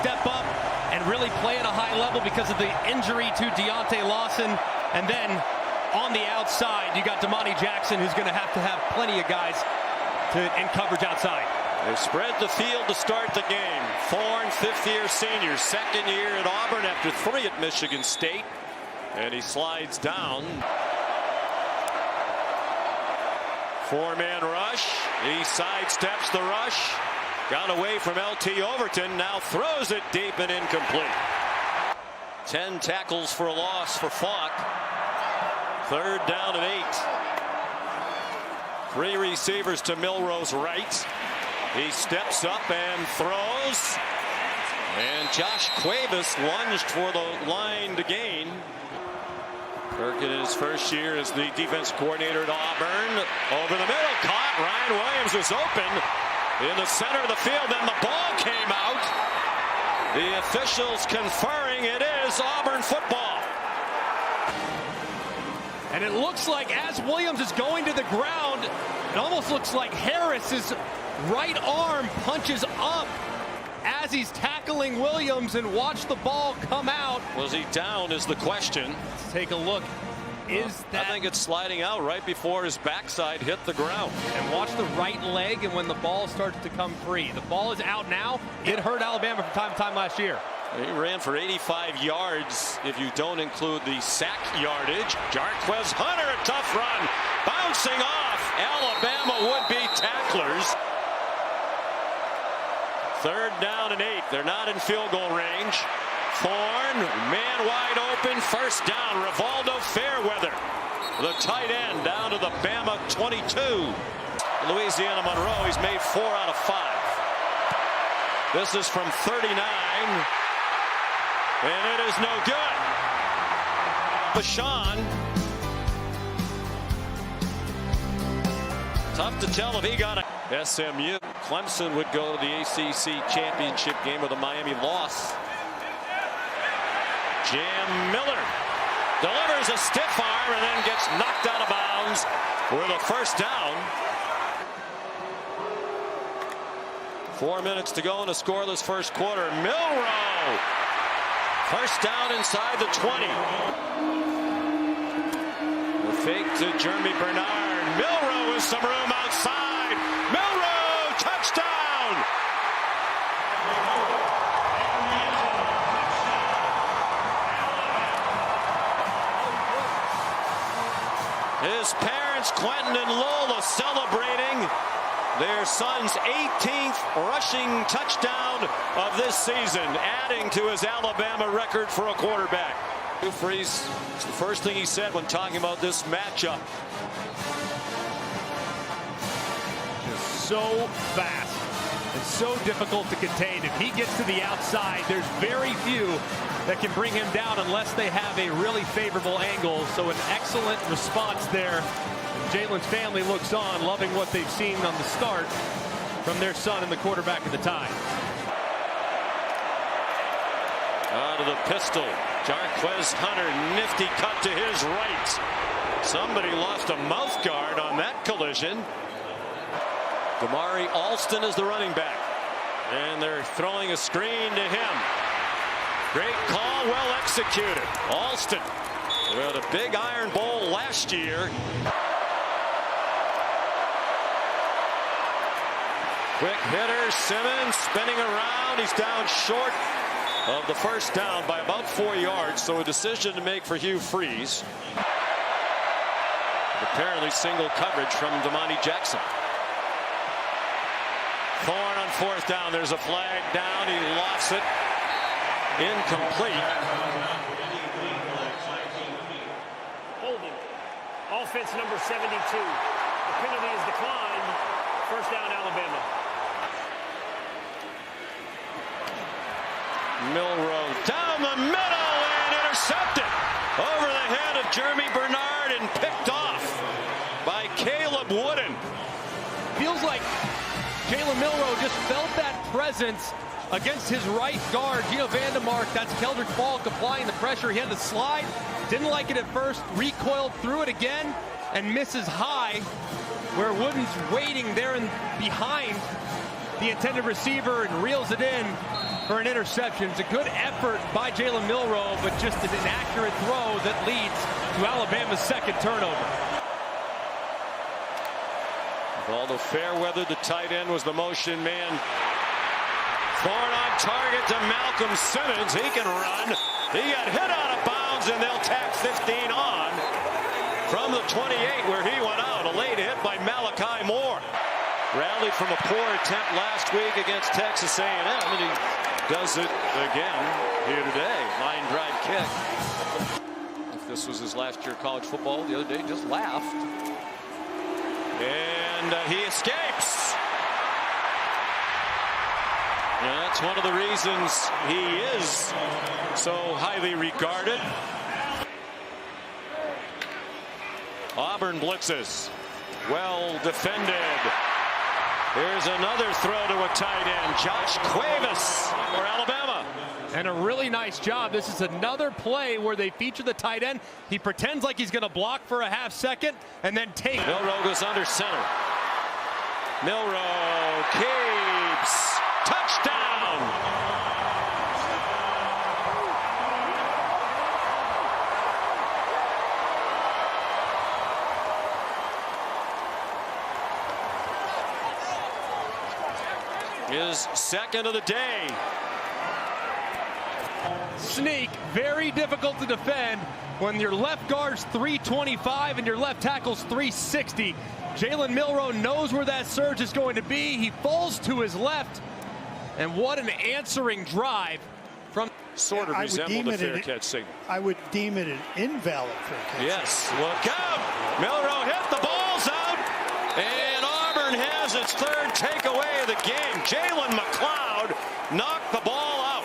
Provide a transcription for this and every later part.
step up and really play at a high level because of the injury to Deontay Lawson. And then on the outside, you got Damani Jackson, who's going to have plenty of guys in coverage outside. They spread the field to start the game. Thorne, fifth-year senior, second year at Auburn after 3 at Michigan State. And he slides down. 4-man rush. He sidesteps the rush. Got away from LT Overton. Now throws it deep and incomplete. 10 tackles for a loss for Falk. 3rd down and 8. 3 receivers to Milroe's right. He steps up and throws. And Josh Cuevas lunged for the line to gain. Kirk in his first year as the defense coordinator at Auburn. Over the middle, caught. Ryan Williams was open in the center of the field. Then the ball came out. The officials conferring it is Auburn football. And it looks like as Williams is going to the ground, it almost looks like Harris's right arm punches up as he's tackling Williams, and watch the ball come out. Was he down is the question. Let's take a look. Is that... I think it's sliding out right before his backside hit the ground. And watch the right leg, and when the ball starts to come free. The ball is out now. It hurt Alabama from time to time last year. He ran for 85 yards if you don't include the sack yardage. Jarquez Hunter, a tough run. Bouncing off Alabama would-be tacklers. 3rd down and 8. They're not in field goal range. Thorne, man wide open. 1st down. Rivaldo Fairweather, the tight end, down to the Bama 22. Louisiana Monroe, he's made 4 out of 5. This is from 39. And it is no good. Bashan. Tough to tell if he got a SMU. Clemson would go to the ACC championship game with a Miami loss. Jam Miller delivers a stiff arm and then gets knocked out of bounds with a 1st down. 4 minutes to go in a scoreless first quarter. Milroe. 1st down inside the 20. The fake to Jeremy Bernard. Milroe with some room outside. Milroe, touchdown. His parents, Quentin and Lola, celebrating their son's 18th rushing touchdown of this season, adding to his Alabama record for a quarterback. Freeze, it's the first thing he said when talking about this matchup. Just so fast. It's so difficult to contain. If he gets to the outside, there's very few that can bring him down unless they have a really favorable angle. So an excellent response there. Jalen's family looks on, loving what they've seen on the start from their son and the quarterback at the time. Out of the pistol, Jarquez Hunter, nifty cut to his right. Somebody lost a mouth guard on that collision. Damari Alston is the running back, and they're throwing a screen to him. Great call, well executed. Alston, who had a big Iron Bowl last year. Quick hitter, Simmons spinning around. He's down short of the 1st down by about 4 yards, so a decision to make for Hugh Freeze. Apparently single coverage from Damani Jackson. Thorne on 4th down. There's a flag down. He lofts it. Incomplete. Holding. Offense number 72. The penalty is declined. 1st down, Alabama. Milroe down the middle and intercepted over the head of Jeremy Bernard and picked off by Caleb Wooden. Feels like Jalen Milroe just felt that presence against his right guard, Gino Vandemark. That's Keldrick Falk applying the pressure. He had to slide. Didn't like it at first. Recoiled, threw it again, and misses high, where Wooden's waiting there and behind the intended receiver and reels it in. for an interception. It's a good effort by Jalen Milroe, but just an inaccurate throw that leads to Alabama's second turnover. Although Fairweather, the tight end, was the motion man. Thorne on target to Malcolm Simmons. He can run. He got hit out of bounds, and they'll tack 15 on from the 28 where he went out. A late hit by Malachi Moore. Rallied from a poor attempt last week against Texas A&M, and he does it again here today. Line drive kick. If this was his last year of college football, the other day just laughed. And he escapes. And that's one of the reasons he is so highly regarded. Auburn blitzes. Well defended. Here's another throw to a tight end. Josh Cuevas for Alabama. And a really nice job. This is another play where they feature the tight end. He pretends like he's going to block for a half second and then take. Milroe goes under center. Milroe keeps. Touchdown. His second of the day. Sneak, very difficult to defend when your left guard's 325 and your left tackle's 360. Jalen Milroe knows where that surge is going to be. He falls to his left, and what an answering drive from. Sort of resembled a fair catch signal. I would deem it an invalid fair catch. Yes, look out. Milroe hit, the ball's out, and Auburn has its third takeaway of the game. Jalen McLeod knocked the ball out.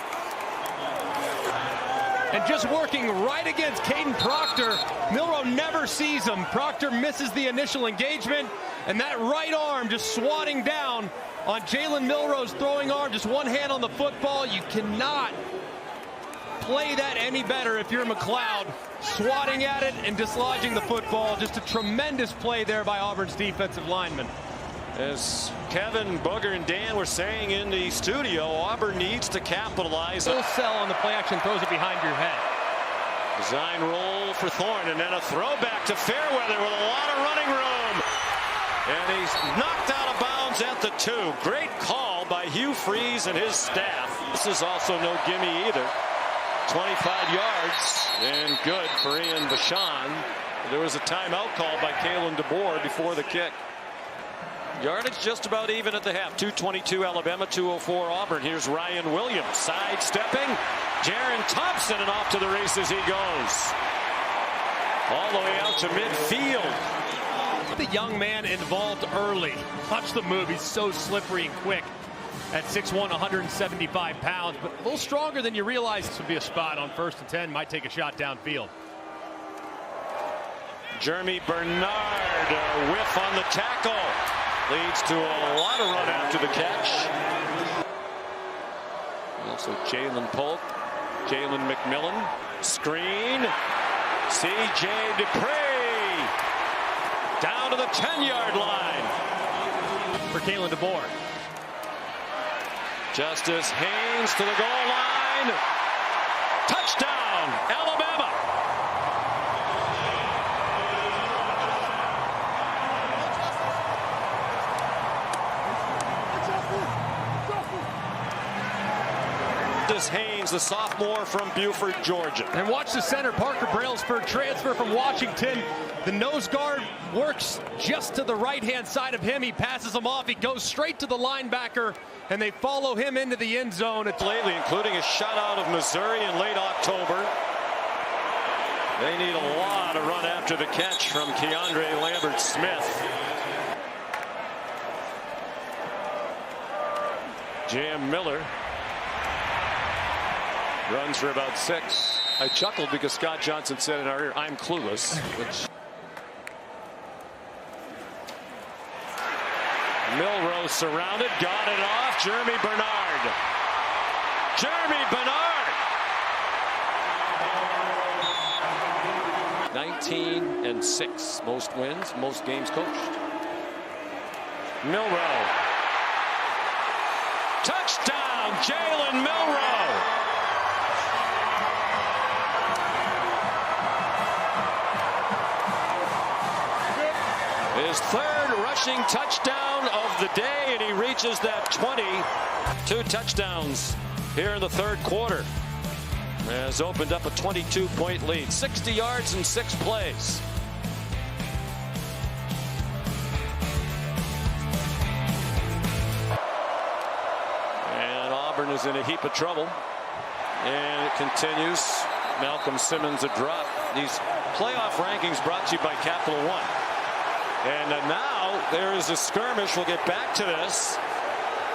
And just working right against Caden Proctor. Milroe never sees him. Proctor misses the initial engagement, and that right arm just swatting down on Jalen Milroe's throwing arm. Just one hand on the football. You cannot play that any better if you're McLeod. Swatting at it and dislodging the football. Just a tremendous play there by Auburn's defensive lineman. As Kevin, Booger, and Dan were saying in the studio, Auburn needs to capitalize. Full sell on the play action, throws it behind your head. Design roll for Thorne, and then a throwback to Fairweather with a lot of running room. And he's knocked out of bounds at the 2. Great call by Hugh Freeze and his staff. This is also no gimme either. 25 yards, and good for Ian Bashan. There was a timeout called by Kalen DeBoer before the kick. Yardage just about even at the half. 2:22 Alabama, 2:04 Auburn. Here's Ryan Williams sidestepping. Jaron Thompson, and off to the races he goes. All the way out to midfield. The young man involved early. Watch the move. He's so slippery and quick at 6'1", 175 pounds, but a little stronger than you realize. This would be a spot on 1st and 10. Might take a shot downfield. Jeremy Bernard, a whiff on the tackle. Leads to a lot of run after the catch. Also Jalen Polk, Jalen McMillan, screen. C.J. Dupree down to the 10-yard line. For Kalen DeBoer. Justice Haynes to the goal line. Touchdown, Alabama. Haynes, the sophomore from Buford, Georgia. And watch the center, Parker Brailsford, transfer from Washington. The nose guard works just to the right-hand side of him. He passes him off. He goes straight to the linebacker, and they follow him into the end zone. It's lately, including a shutout of Missouri in late October. They need a lot of run after the catch from Keandre Lambert-Smith. Jam Miller runs for about 6. I chuckled because Scott Johnson said in our ear, "I'm clueless," which Milroe surrounded, got it off. Jeremy Bernard. Jeremy Bernard. 19-6, most wins, most games coached. Milroe. Touchdown, Jalen Milroe. His third rushing touchdown of the day, and he reaches that 20. 2 touchdowns here in the third quarter. Has opened up a 22-point lead. 60 yards in 6 plays. And Auburn is in a heap of trouble. And it continues. Malcolm Simmons a drop. These playoff rankings brought to you by Capital One. And now there is a skirmish. We'll get back to this.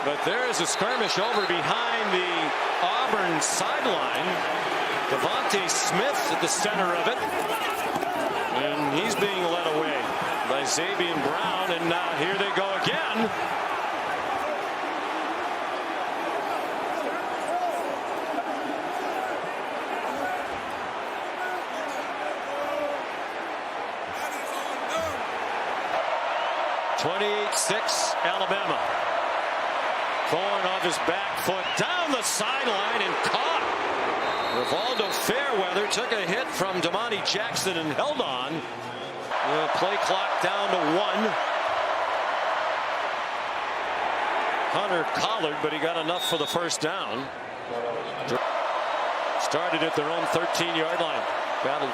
But there is a skirmish over behind the Auburn sideline. Devontae Smith at the center of it. And he's being led away by Xavier Brown. And here they go again. (28-6) Alabama. Thorne off his back foot down the sideline and caught. Rivaldo Fairweather took a hit from Damani Jackson and held on. The play clock down to 1. Hunter collared, but he got enough for the first down. Started at their own 13-yard line. Battled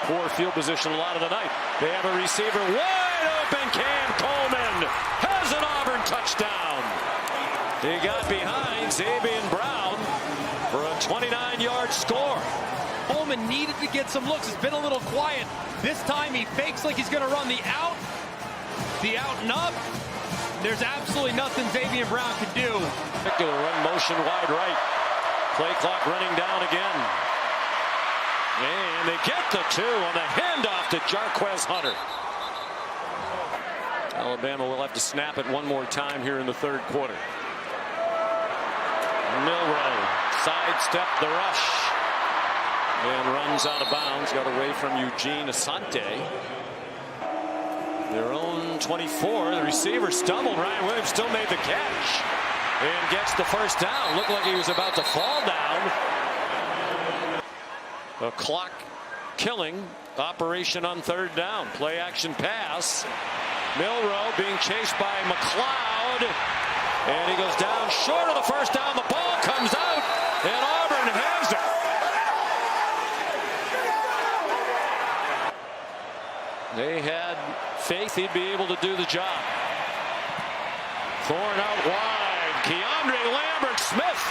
poor field position a lot of the night. They have a receiver wide open. Cam Coleman has an Auburn touchdown. He got behind Xavier Brown for a 29-yard score. Coleman needed to get some looks. It's been a little quiet. This time he fakes like he's going to run the out and up. There's absolutely nothing Xavier Brown can do. Particular run motion wide right. Play clock running down again. And they get the 2 on the handoff to Jarquez Hunter. Alabama will have to snap it one more time here in the third quarter. Milroe sidestepped the rush and runs out of bounds. Got away from Eugene Asante. Their own 24. The receiver stumbled. Ryan Williams still made the catch and gets the first down. Looked like he was about to fall down. A clock killing operation on third down. Play action pass. Milroe being chased by McLeod. And he goes down short of the first down. The ball comes out, and Auburn has it. They had faith he'd be able to do the job. Thorne out wide. Keandre Lambert-Smith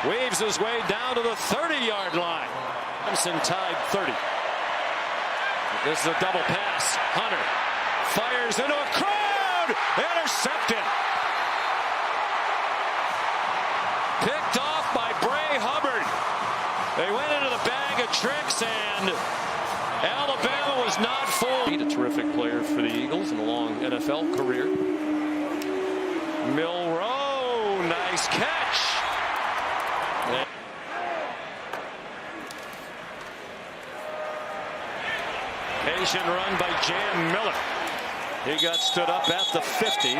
weaves his way down to the 30-yard line. Thompson tied 30. This is a double pass. Hunter fires into a crowd. Intercepted. Picked off by Bray Hubbard. They went into the bag of tricks, and Alabama was not fooled. A terrific player for the Eagles and a long NFL career. Milroe, nice catch. Patient run by Jam Miller. He got stood up at the 50.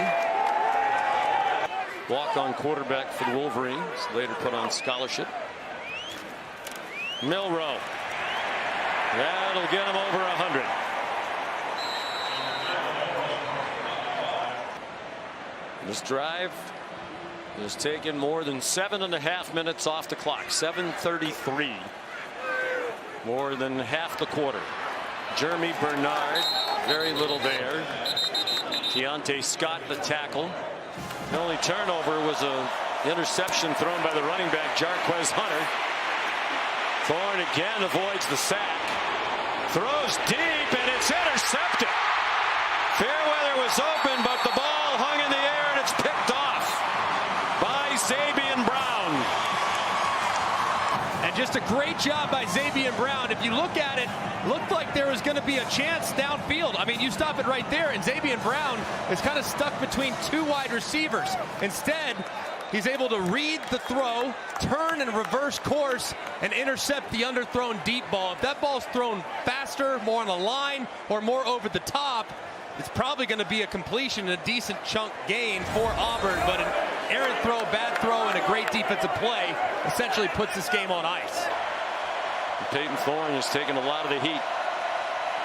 Walk-on quarterback for the Wolverines, later put on scholarship. Milroe. That'll get him over 100. This drive has taken more than 7.5 minutes off the clock. 7:33. More than half the quarter. Jeremy Bernard, very little there. Keontae Scott, the tackle. The only turnover was an interception thrown by the running back, Jarquez Hunter. Thorne again avoids the sack. Throws deep, and it's intercepted. Fairweather was open, but the ball hung in the air, and it's picked off by Xavier Brown. And just a great job by Xavier Brown. If you look at it, looked like there was going to be a chance downfield. I mean, you stop it right there, and Xavier Brown is kind of stuck between 2 wide receivers. Instead, he's able to read the throw, turn and reverse course, and intercept the underthrown deep ball. If that ball's thrown faster, more on the line, or more over the top, it's probably going to be a completion, a decent chunk gain for Auburn. But an errant throw, bad throw, and great defensive play essentially puts this game on ice. Peyton Thorne has taken a lot of the heat,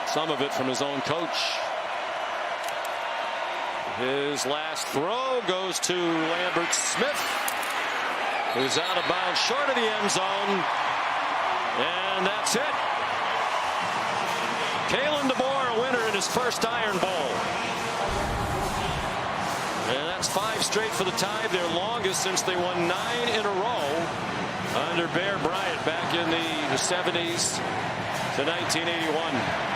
some of it from his own coach. His last throw goes to Lambert Smith, who's out of bounds short of the end zone, and that's it. Kalen DeBoer, a winner in his first Iron Bowl. And that's 5 straight for the Tide, their longest since they won 9 in a row under Bear Bryant back in the 70s to 1981.